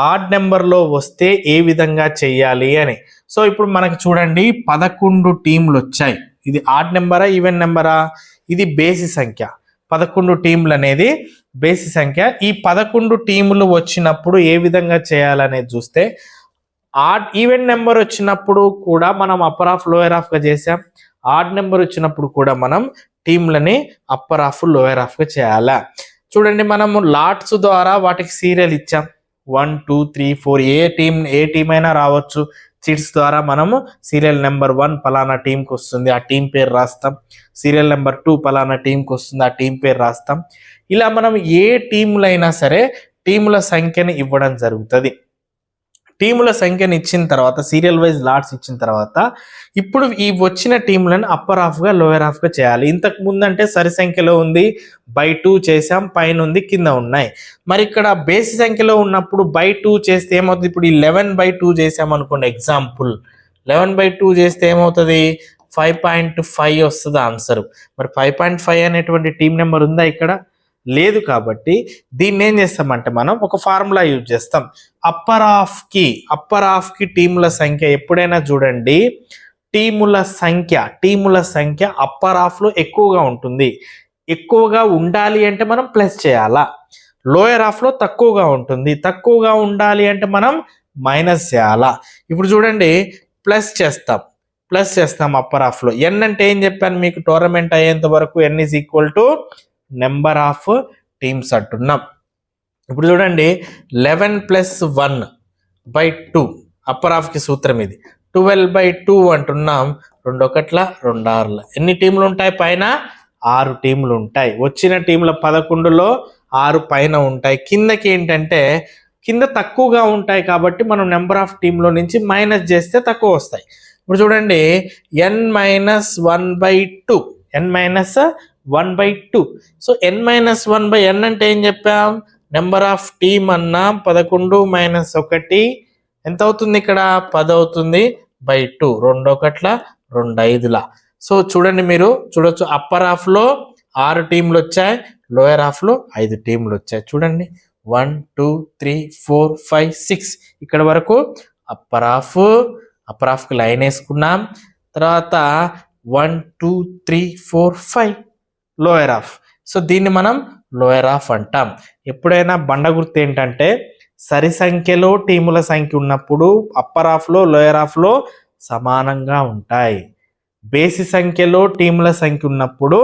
ఆడ్ నెంబర్లో వస్తే ఏ విధంగా చెయ్యాలి అని. సో ఇప్పుడు మనకు చూడండి, 11 టీంలు వచ్చాయి. ఇది ఆడ్ నెంబరా ఈవెన్ నెంబరా, ఇది బేసి సంఖ్య. 11 టీంలు అనేది బేసి సంఖ్య. ఈ 11 టీములు వచ్చినప్పుడు ఏ విధంగా చేయాలనేది చూస్తే, ఆడ్ ఈవెన్ నెంబర్ వచ్చినప్పుడు కూడా మనం అప్పర్ హాఫ్ లోయర్ హాఫ్ గా చేసాం. ఆడ్ నెంబర్ వచ్చినప్పుడు కూడా మనం టీంలని అప్పర్ హాఫ్ లోయర్ హాఫ్ గా చేయాలా. చూడండి, మనము లాట్స్ ద్వారా వాటికి సీరియల్ ఇచ్చాం. 1 2 3 4 ఏ టీం అయినా రావచ్చు. చిట్స్ ద్వారా మనము సీరియల్ నెంబర్ 1 పలానా టీంకి వస్తుంది, ఆ టీం పేరు రాస్తాం. సీరియల్ నెంబర్ 2 పలానా టీంకి వస్తుంది, ఆ టీం పేరు రాస్తాం. ఇలా మనం ఏ టీములైనా సరే టీముల సంఖ్యని ఇవ్వడం జరుగుతుంది. టీముల సంఖ్యను ఇచ్చిన తర్వాత, సీరియల్ వైజ్ లాట్స్ ఇచ్చిన తర్వాత, ఇప్పుడు ఈ వచ్చిన టీంలను అప్పర్ హాఫ్ గా లోయర్ హాఫ్ గా చేయాలి. ఇంతకు ముందు అంటే సరి సంఖ్యలో ఉంది, బై 2 చేసాం, పైన ఉంది, కింద ఉన్నాయి. మరి ఇక్కడ బేసి సంఖ్యలో ఉన్నప్పుడు బై 2 చేస్తే ఏమవుతుంది, ఇప్పుడు ఈ 11/2 చేసాం అనుకోండి. ఎగ్జాంపుల్ 11/2 చేస్తే ఏమవుతుంది, 5.5 వస్తుంది ఆన్సర్. మరి 5.5 అనేటువంటి టీం నెంబర్ ఉందా ఇక్కడ? లేదు. కాబట్టి దీన్ని ఏం చేస్తామంటే మనం ఒక ఫార్ములా యూజ్ చేస్తాం. అప్పర్ హాఫ్ కి టీంల సంఖ్య ఎప్పుడైనా చూడండి టీముల సంఖ్య అప్పర్ హాఫ్లో ఎక్కువగా ఉంటుంది. ఎక్కువగా ఉండాలి అంటే మనం ప్లస్ చేయాలా. లోయర్ హాఫ్లో తక్కువగా ఉంటుంది. తక్కువగా ఉండాలి అంటే మనం మైనస్ చేయాలా. ఇప్పుడు చూడండి, ప్లస్ చేస్తాం అప్పర్ హాఫ్లో. ఎన్ అంటే ఏం చెప్పాను మీకు టోర్నమెంట్ అయ్యేంత వరకు, N is equal to number of teams అంటున్నాం. ఇప్పుడు చూడండి, 11+1/2 అప్పర్ హాఫ్కి సూత్రం ఇది. 12/2 అంటున్నాం. 2 1 2 6. ఎన్ని టీంలు ఉంటాయి పైన? 6 టీంలు ఉంటాయి. వచ్చిన టీంల 11లో 6 పైన ఉంటాయి. కిందకి ఏంటంటే కింద తక్కువగా ఉంటాయి కాబట్టి మనం నెంబర్ ఆఫ్ టీంలో నుంచి మైనస్ చేస్తే తక్కువ వస్తాయి. ఇప్పుడు చూడండి, n-1/2 n-1/2. సో n-1/n అంటే ఏం చెప్పాం? నెంబర్ ఆఫ్ టీమ్ అన్నాం. 11 - 1 ఎంత అవుతుంది? ఇక్కడ 10 అవుతుంది. /2. 2 1 2 5. సో చూడండి, మీరు చూడొచ్చు అప్పర్ హాఫ్లో 6 టీంలు వచ్చాయి, లోయర్ హాఫ్లో 5 టీంలు వచ్చాయి. చూడండి, 1 2 3 4 5 6 ఇక్కడ వరకు అప్పర్ హాఫ్కి లైన్ వేసుకున్నాం. తర్వాత 1 2 3 4 5 లోయర్ హాఫ్. సో దీన్ని మనం లోయర్ హాఫ్ అంటాం. ఎప్పుడైనా బండ గుర్తు ఏంటంటే సరి సంఖ్యలో టీముల సంఖ్య ఉన్నప్పుడు అప్పర్ హాఫ్లో లోయర్ హాఫ్లో సమానంగా ఉంటాయి. బేసి సంఖ్యలో టీముల సంఖ్య ఉన్నప్పుడు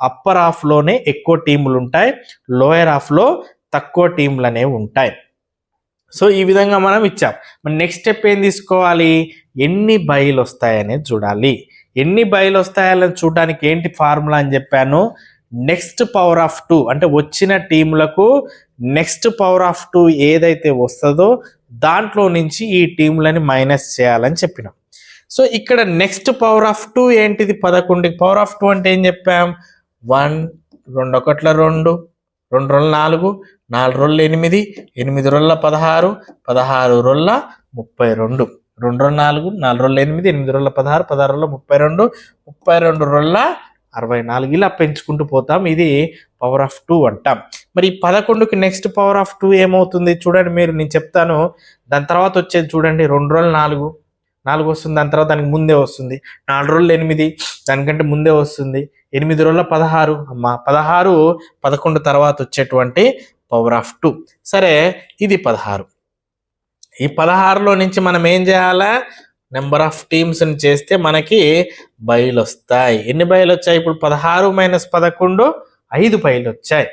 అప్పర్ హాఫ్లోనే ఎక్కువ టీములు ఉంటాయి, లోయర్ హాఫ్లో తక్కువ టీంలు అనేవి ఉంటాయి. సో ఈ విధంగా మనం ఇచ్చాం. మరి నెక్స్ట్ స్టెప్ ఏం తీసుకోవాలి? ఎన్ని బైలు వస్తాయనేది చూడాలి. ఎన్ని బైలు వస్తాయనేది చూడడానికి ఏంటి ఫార్ములా అని చెప్పాను? నెక్స్ట్ పవర్ ఆఫ్ 2 అంటే వచ్చిన టీములకు నెక్స్ట్ పవర్ ఆఫ్ 2 ఏదైతే వస్తుందో దాంట్లో నుంచి ఈ టీంలని మైనస్ చేయాలని చెప్పినాం. సో ఇక్కడ నెక్స్ట్ పవర్ ఆఫ్ 2 ఏంటిది? 11. పవర్ ఆఫ్ 2 అంటే ఏం చెప్పాం? 1 2 1 2 2 2 4 4 2 8 8 2 16 16 2 32 2 4 4 2 8 8 2 16 16 32 32 2 64 ఇలా పెంచుకుంటూ పోతాం. ఇది పవర్ ఆఫ్ 2 అంటాం. మరి 11కి నెక్స్ట్ పవర్ ఆఫ్ 2 ఏమవుతుంది? చూడండి, మీరు నేను చెప్తాను. దాని తర్వాత వచ్చేది చూడండి, 2 2 4 వస్తుంది. దాని తర్వాత దానికి ముందే వస్తుంది. 4 8 దానికంటే ముందే వస్తుంది. 8 16 16 11 తర్వాత వచ్చేటువంటి పవర్ ఆఫ్ 2. సరే, ఇది 16. ఈ 16లో నుంచి మనం ఏం చేయాలా? నెంబర్ ఆఫ్ టీమ్స్ని చేస్తే మనకి బైలు వస్తాయి. ఎన్ని బైలు వచ్చాయి? ఇప్పుడు 16 - 11 5 బైలు వచ్చాయి.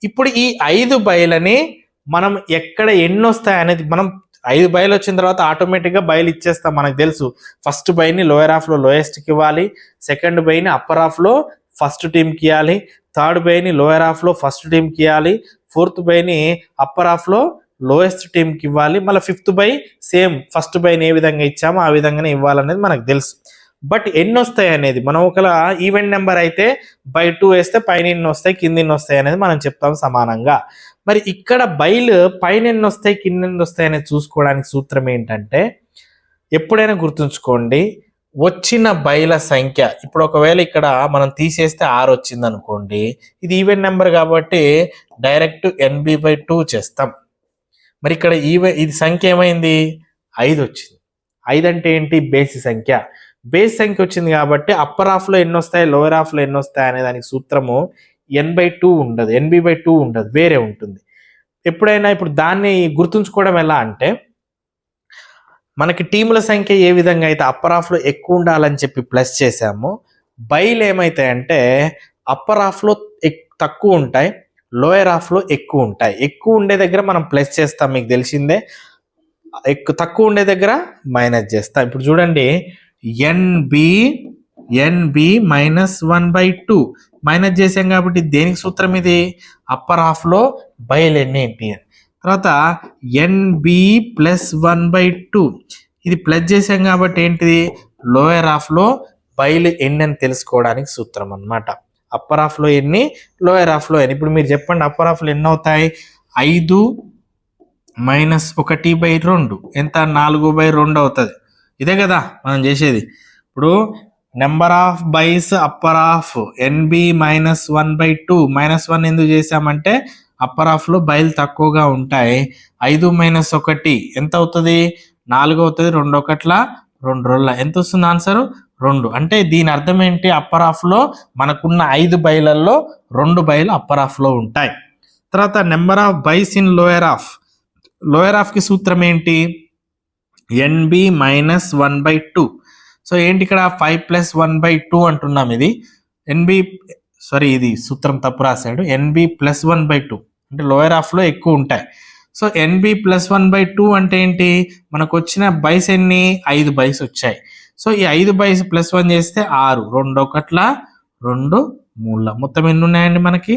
ఇప్పుడు ఈ 5 బైలని మనం ఎక్కడ ఎన్ని వస్తాయి అనేది మనం 5 బైలు వచ్చిన తర్వాత ఆటోమేటిక్గా బైలు ఇచ్చేస్తాం. మనకు తెలుసు, ఫస్ట్ బైని లోయర్ హాఫ్లో లోయెస్ట్కి ఇవ్వాలి, సెకండ్ బైని అప్పర్ హాఫ్లో ఫస్ట్ టీంకి ఇవ్వాలి, థర్డ్ బైని లోయర్ హాఫ్లో ఫస్ట్ టీంకి ఇవ్వాలి, ఫోర్త్ బైని అప్పర్ హాఫ్లో లోయెస్ట్ టీంకి ఇవ్వాలి, మళ్ళీ ఫిఫ్త్ బై సేమ్ ఫస్ట్ బైని ఏ విధంగా ఇచ్చామో ఆ విధంగానే ఇవ్వాలనేది మనకు తెలుసు. బట్ ఎన్ని వస్తాయి అనేది మనం ఒకవేళ ఈవెంట్ నెంబర్ అయితే /2 వేస్తే పైన ఎన్ని వస్తాయి, కింద ఎన్ని వస్తాయి అనేది మనం చెప్తాం సమానంగా. మరి ఇక్కడ బైలు పైన ఎన్ని వస్తాయి, కింద ఎన్ని వస్తాయి అనేది చూసుకోవడానికి సూత్రం ఏంటంటే, ఎప్పుడైనా గుర్తుంచుకోండి, వచ్చిన బైల సంఖ్య. ఇప్పుడు ఒకవేళ ఇక్కడ మనం తీసేస్తే 6 వచ్చింది అనుకోండి, ఇది ఈవెంట్ నెంబర్ కాబట్టి డైరెక్ట్ NB/2 చేస్తాం. మరి ఇక్కడ ఇది సంఖ్య ఏమైంది? 5 వచ్చింది. 5 అంటే ఏంటి? బేసి సంఖ్య. బేస్ సంఖ్య వచ్చింది కాబట్టి అప్పర్ హాఫ్లో ఎన్ని వస్తాయి, లోయర్ హాఫ్లో ఎన్ని వస్తాయి అనే దానికి సూత్రము n/2 ఉండదు, NB/2 ఉండదు, వేరే ఉంటుంది. ఎప్పుడైనా ఇప్పుడు దాన్ని గుర్తుంచుకోవడం ఎలా అంటే, మనకి టీముల సంఖ్య ఏ విధంగా అయితే అప్పర్ హాఫ్లో ఎక్కువ ఉండాలని చెప్పి ప్లస్ చేసామో, బైలు ఏమవుతాయంటే అప్పర్ హాఫ్లో తక్కువ ఉంటాయి, లోయర్ హాఫ్లో ఎక్కువ ఉంటాయి. ఎక్కువ ఉండే దగ్గర మనం ప్లస్ చేస్తాం, మీకు తెలిసిందే. తక్కువ ఉండే దగ్గర మైనస్ చేస్తాం. ఇప్పుడు చూడండి, NB -1/2 మైనస్ చేసాం కాబట్టి దేనికి సూత్రం ఇది? అప్పర్ హాఫ్లో బైలు ఎన్ని ఏంటి. తర్వాత NB +1/2 ఇది ప్లస్ చేసాం కాబట్టి ఏంటిది? లోయర్ హాఫ్లో బైలు ఎన్ని అని తెలుసుకోవడానికి సూత్రం అన్నమాట. అప్పర్ హాఫ్లో ఎన్ని, లోయర్ హాఫ్లో ఎన్ని. ఇప్పుడు మీరు చెప్పండి, అప్పర్ హాఫ్లో ఎన్ని అవుతాయి? 5 - 1/2 ఎంత? 4/2 అవుతుంది. ఇదే కదా మనం చేసేది. ఇప్పుడు నెంబర్ ఆఫ్ బైస్ అప్పర్ హాఫ్ NB -1/2 -1 ఎందుకు చేసామంటే అప్పర్ హాఫ్లో బైలు తక్కువగా ఉంటాయి. 5 - 1 ఎంత అవుతుంది? 4 అవుతుంది. 2 1 2 2 ఎంత వస్తుంది ఆన్సర్? 2. అంటే దీని అర్థం ఏంటి? అప్పర్ హాఫ్లో మనకున్న 5 బైలలో 2 బైలు అప్పర్ హాఫ్లో ఉంటాయి. తర్వాత number of byes in lower half. Lower హాఫ్కి సూత్రం ఏంటి? NB minus 1/2. సో ఏంటి ఇక్కడ 5 + 1/2 అంటున్నాం. ఇది ఎన్బి ఇది సూత్రం తప్పు రాశాడు. ఎన్బి + 1/2 అంటే లోయర్ హాఫ్లో ఎక్కువ ఉంటాయి. సో ఎన్బి + 1/2 అంటే ఏంటి? మనకు వచ్చిన బైస్ ఎన్ని? 5 బైస్ వచ్చాయి. సో ఈ 5 బైస్ +1 చేస్తే 6, 2 1 2 3 మొత్తం ఎన్ని ఉన్నాయండి? మనకి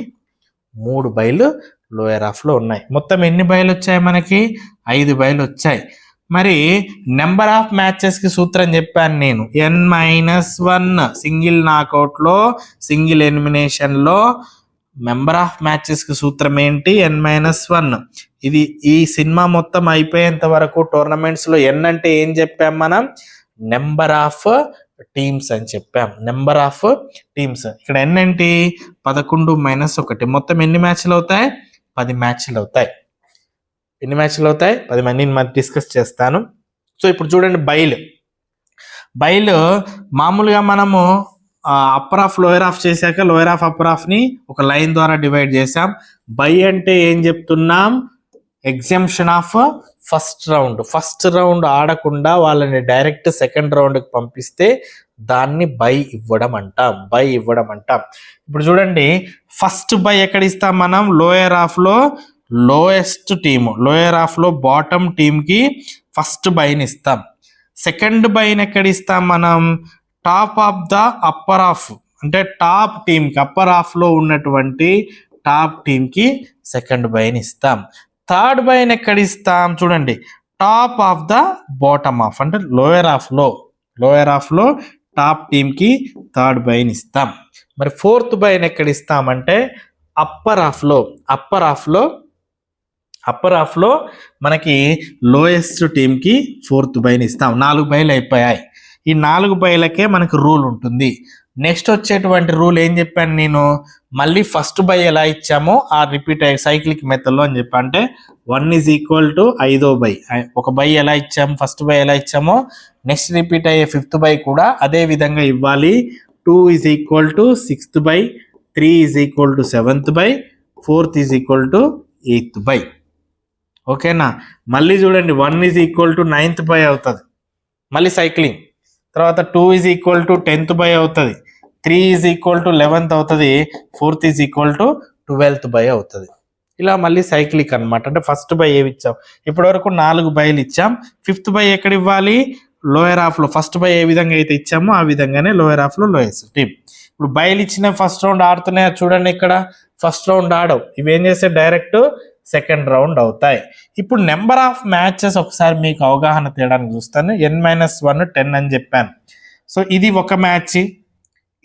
3 బైలు లోయర్ హాఫ్లో ఉన్నాయి. మొత్తం ఎన్ని బైలు వచ్చాయి మనకి? 5 బైలు వచ్చాయి. మరి నెంబర్ ఆఫ్ మ్యాచెస్కి సూత్రం చెప్పాను నేను, n-1. సింగిల్ నాకౌట్లో, సింగిల్ ఎలిమినేషన్లో నెంబర్ ఆఫ్ మ్యాచెస్కి సూత్రం ఏంటి? n-1. ఇది ఈ సినిమా మొత్తం అయిపోయేంత వరకు టోర్నమెంట్స్లో n అంటే ఏం చెప్పాం మనం? నెంబర్ ఆఫ్ టీమ్స్ అని చెప్పాం. Number of teams. ఇక్కడ n ఏంటి? 11 - 1. మొత్తం ఎన్ని మ్యాచ్లు అవుతాయి? 10 మ్యాచ్లు అవుతాయి. ఎన్ని మ్యాచ్లు అవుతాయి? 10 మందిని మనం డిస్కస్ చేస్తాను. సో ఇప్పుడు చూడండి, బైలు మామూలుగా మనము అప్పర్ హాఫ్ లోయర్ హాఫ్ చేశాక లోయర్ హాఫ్ అప్పర్ హాఫ్ని ఒక లైన్ ద్వారా డివైడ్ చేసాం. బై అంటే ఏం చెప్తున్నాం? ఎగ్జంప్షన్ ఆఫ్ ఫస్ట్ రౌండ్ ఆడకుండా వాళ్ళని డైరెక్ట్ సెకండ్ రౌండ్కి పంపిస్తే దాన్ని బై ఇవ్వడం అంటాం. ఇప్పుడు చూడండి, ఫస్ట్ బై ఎక్కడ ఇస్తాం మనం? లోయర్ హాఫ్లో లోయెస్ట్ టీమ్, లోయర్ హాఫ్లో బాటమ్ టీమ్కి ఫస్ట్ బైని ఇస్తాం. సెకండ్ బైని ఎక్కడ ఇస్తాం మనం? Top of the upper half, అంటే టాప్ టీమ్కి, అప్పర్ హాఫ్లో ఉన్నటువంటి టాప్ టీమ్కి సెకండ్ బైని ఇస్తాం. థర్డ్ బైని ఎక్కడ ఇస్తాం? చూడండి, top of the bottom half, అంటే లోయర్ హాఫ్లో టాప్ టీమ్కి థర్డ్ బైని ఇస్తాం. మరి ఫోర్త్ బైని ఎక్కడ ఇస్తామంటే అప్పర్ హాఫ్లో మనకి లోయెస్ట్ టీమ్కి ఫోర్త్ బైని ఇస్తాం. 4 బైలు అయిపోయాయి. ఈ 4 బైలకే మనకు రూల్ ఉంటుంది. నెక్స్ట్ వచ్చేటువంటి రూల్ ఏం చెప్పాను నేను? మళ్ళీ ఫస్ట్ బై ఎలా ఇచ్చామో ఆ రిపీట్ అయ్యే సైక్లిక్ మెథడ్లో అని చెప్పి, అంటే 1 = 5వ బై. ఒక బై ఎలా ఇచ్చాము, ఫస్ట్ బై ఎలా ఇచ్చామో నెక్స్ట్ రిపీట్ అయ్యే 5th బై కూడా అదే విధంగా ఇవ్వాలి. 2 = 6th by, 3 = 7th by, 4th = 8th by. ఓకేనా? మళ్ళీ చూడండి, 1 = 9th బై అవుతుంది, మళ్ళీ సైక్లింగ్. తర్వాత 2 = 10th బై అవుతుంది, 3 = 11th అవుతుంది, 4th = 12th బై అవుతుంది. ఇలా మళ్ళీ సైక్లిక్ అనమాట. అంటే ఫస్ట్ బై ఏవి ఇచ్చాం? ఇప్పటి వరకు 4 బైలు ఇచ్చాం. 5th బై ఎక్కడ ఇవ్వాలి? లోయర్ హాఫ్లో. ఫస్ట్ బై ఏ విధంగా అయితే ఇచ్చామో ఆ విధంగానే లోయర్ హాఫ్లో లోయెస్ట్ టీమ్. ఇప్పుడు బైలు ఇచ్చిన ఫస్ట్ రౌండ్ ఆడుతున్నాయా? చూడండి, ఇక్కడ ఫస్ట్ రౌండ్ ఆడవు. ఇవి ఏం చేస్తే డైరెక్ట్ సెకండ్ రౌండ్ అవుతాయి. ఇప్పుడు నెంబర్ ఆఫ్ మ్యాచెస్ ఒకసారి మీకు అవగాహన తేడానికి చూస్తాను. n-1 10 అని చెప్పాను. సో ఇది ఒక మ్యాచ్,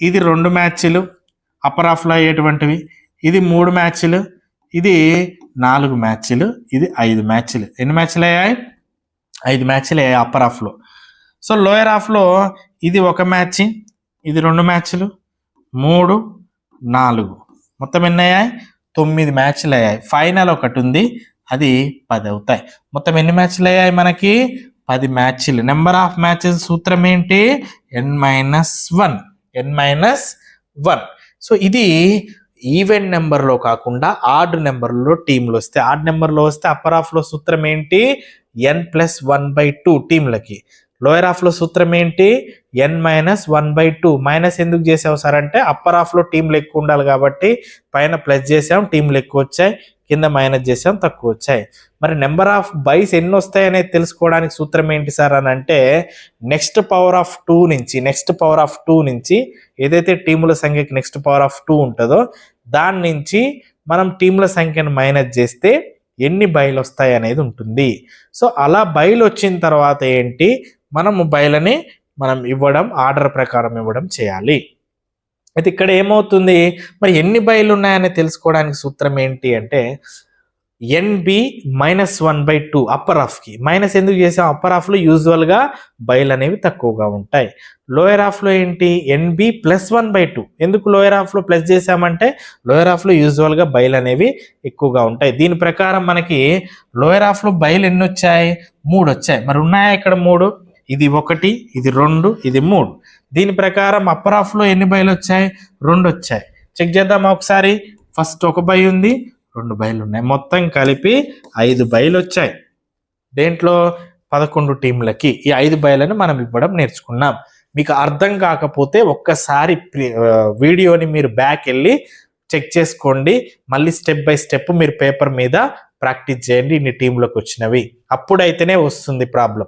ఇది 2 మ్యాచ్లు అప్పర్ హాఫ్లో అయ్యేటువంటివి, ఇది 3 మ్యాచ్లు, ఇది 4 మ్యాచ్లు, ఇది 5 మ్యాచ్లు. ఎన్ని మ్యాచ్లు అయ్యాయి? 5 మ్యాచ్లు అయ్యాయి అప్పర్ హాఫ్లో. సో లోయర్ హాఫ్లో ఇది ఒక మ్యాచ్, ఇది 2 మ్యాచ్లు, 3 4 మొత్తం ఎన్ని అయ్యాయి? 9 మ్యాచ్లు అయ్యాయి. ఫైనల్ ఒకటి ఉంది, అది 10 అవుతాయి. మొత్తం ఎన్ని మ్యాచ్లు అయ్యాయి మనకి? 10 మ్యాచ్లు. నెంబర్ ఆఫ్ మ్యాచెస్ సూత్రం ఏంటి? n-1. సో ఇది ఈవెన్ నెంబర్లో కాకుండా ఆడ్ నెంబర్లో టీంలు వస్తే, అప్పర్ హాఫ్లో సూత్రం ఏంటి? n+1/2 టీంలకి. లోయర్ హాఫ్లో సూత్రం ఏంటి? n-1/2. మైనస్ ఎందుకు చేసావు సార్ అంటే అప్పర్ హాఫ్లో టీంలు ఎక్కువ ఉండాలి కాబట్టి పైన ప్లస్ చేసాం, టీంలు ఎక్కువ వచ్చాయి, కింద మైనస్ చేసాం, తక్కువ వచ్చాయి. మరి నెంబర్ ఆఫ్ బైస్ ఎన్ని వస్తాయి అనేది తెలుసుకోవడానికి సూత్రం ఏంటి సార్ అని అంటే నెక్స్ట్ పవర్ ఆఫ్ 2 నుంచి ఏదైతే టీముల సంఖ్యకి నెక్స్ట్ పవర్ ఆఫ్ 2 ఉంటుందో దాని నుంచి మనం టీంల సంఖ్యను మైనస్ చేస్తే ఎన్ని బైలు వస్తాయి అనేది ఉంటుంది. సో అలా బైలు వచ్చిన తర్వాత ఏంటి, మనము బైలని మనం ఇవ్వడం, ఆర్డర్ ప్రకారం ఇవ్వడం చేయాలి. అయితే ఇక్కడ ఏమవుతుంది, మరి ఎన్ని బైలు ఉన్నాయని తెలుసుకోవడానికి సూత్రం ఏంటి అంటే NB-1/2 అప్పర్ హాఫ్కి. మైనస్ ఎందుకు చేసాం? అప్పర్ హాఫ్లో యూజువల్గా బైలు అనేవి తక్కువగా ఉంటాయి. లోయర్ హాఫ్లో ఏంటి? NB+1/2. ఎందుకు లోయర్ హాఫ్లో ప్లస్ చేసామంటే లోయర్ హాఫ్లో యూజువల్గా బైలు అనేవి ఎక్కువగా ఉంటాయి. దీని ప్రకారం మనకి లోయర్ హాఫ్లో బైలు ఎన్ని వచ్చాయి? 3 వచ్చాయి. మరి ఉన్నాయా ఇక్కడ 3? ఇది 1, ఇది 2, ఇది 3. దీని ప్రకారం అప్పర్ హాఫ్లో ఎన్ని బైలు వచ్చాయి? 2 వచ్చాయి. చెక్ చేద్దామా ఒకసారి. ఫస్ట్ 1 బై ఉంది, 2 బైలు ఉన్నాయి, మొత్తం కలిపి 5 బైలు వచ్చాయి. దేంట్లో? 11 టీంలకి ఈ 5 బైలను మనం ఇవ్వడం నేర్చుకున్నాం. మీకు అర్థం కాకపోతే ఒక్కసారి వీడియోని మీరు బ్యాక్ వెళ్ళి చెక్ చేసుకోండి. మళ్ళీ స్టెప్ బై స్టెప్ మీరు పేపర్ మీద ప్రాక్టీస్ చేయండి ఇన్ని టీంలకు వచ్చినవి. అప్పుడైతేనే వస్తుంది ప్రాబ్లం.